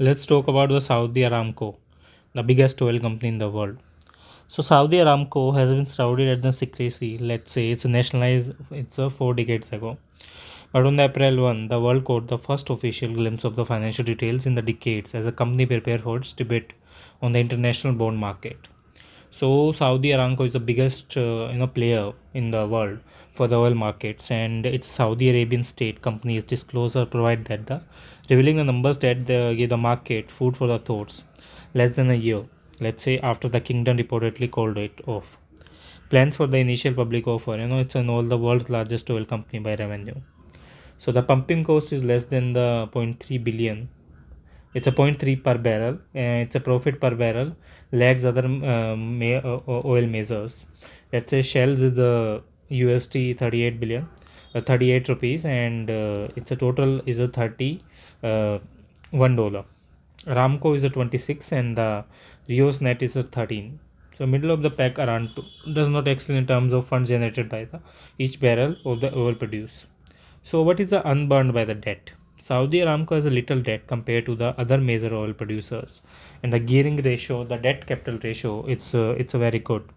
Let's talk about the Saudi Aramco, the biggest oil company in the world. So Saudi Aramco has been shrouded at the secrecy. Let's say it's nationalized. It's 4 decades ago. But on the April 1, the world caught the first official glimpse of the financial details in the decades as the company prepared for its debut on the international bond market. So Saudi Aramco is the biggest player in the world for the oil markets, and its Saudi Arabian state companies disclosure provide that the revealing the numbers that give the market food for the thoughts less than a year, let's say after the kingdom reportedly called it off. Plans for the initial public offer, it's an all the world's largest oil company by revenue. So the pumping cost is less than the zero point 0.3 billion. It's a zero point 0.3 per barrel, and it's a profit per barrel lags other oil measures. Let's say Shell's is the USD 38 billion, 38 rupees, and it's a total is a 30 $1. Ramco is a 26, and the Rios net is a 13. So middle of the pack Aramco does not excel in terms of funds generated by the each barrel of the oil produced. So what is the unburned by the debt? Saudi Aramco has a little debt compared to the other major oil producers, and the gearing ratio, the debt capital ratio, it's a very good.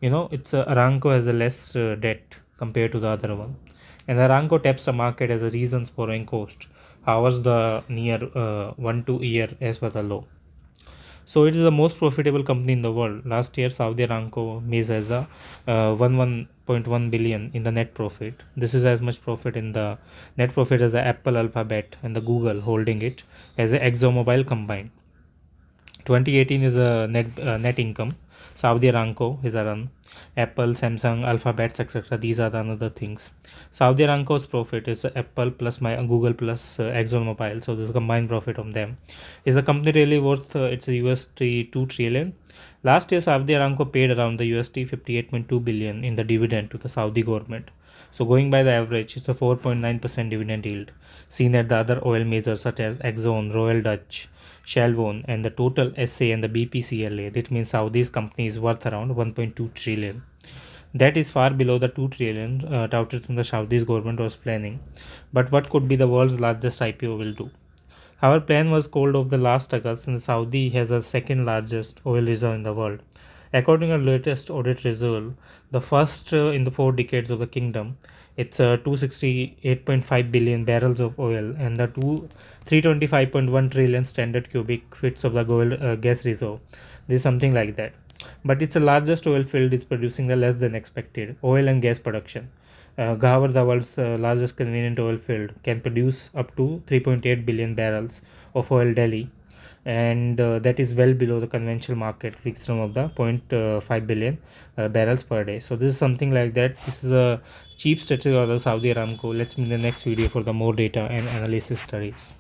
It's Aramco has a less debt compared to the other one, and Aramco taps the market as a reasons borrowing cost. Hours the near 1 2 year as per the law. So it is the most profitable company in the world. Last year, Saudi Aramco made as a 1.1 billion in the net profit. This is as much profit in the net profit as the Apple, Alphabet, and the Google holding it as a ExxonMobil combined. 2018 is a net income. Saudi Aramco is around Apple, Samsung, Alphabets, etc. These are the another things. Saudi Aramco's profit is Apple plus my Google plus ExxonMobil. So this combined profit of them. Is the company really worth it's a USD 2 trillion? Last year, Saudi Aramco paid around the USD 58.2 billion in the dividend to the Saudi government. So going by the average, it's a 4.9% dividend yield, seen at the other oil majors such as Exxon, Royal Dutch, Shell, and the total SA and the BPCLA. That means Saudi's company is worth around 1.2 trillion. That is far below the 2 trillion touted from the Saudi's government was planning. But what could be the world's largest IPO will do? Our plan was called off the last August, and Saudi has the second largest oil reserve in the world. According to the latest audit result, the first in the 4 decades of the kingdom, it's 268.5 billion barrels of oil, and the 325.1 trillion standard cubic feet of the gas reserve. This is something like that. But it's the largest oil field is producing the less than expected oil and gas production. Gawar, the world's largest convenient oil field, can produce up to 3.8 billion barrels of oil daily, and that is well below the conventional market maximum of the zero point 0.5 billion barrels per day. So this is something like that. This is a cheap strategy of the Saudi Aramco. Let's meet in the next video for the more data and analysis studies.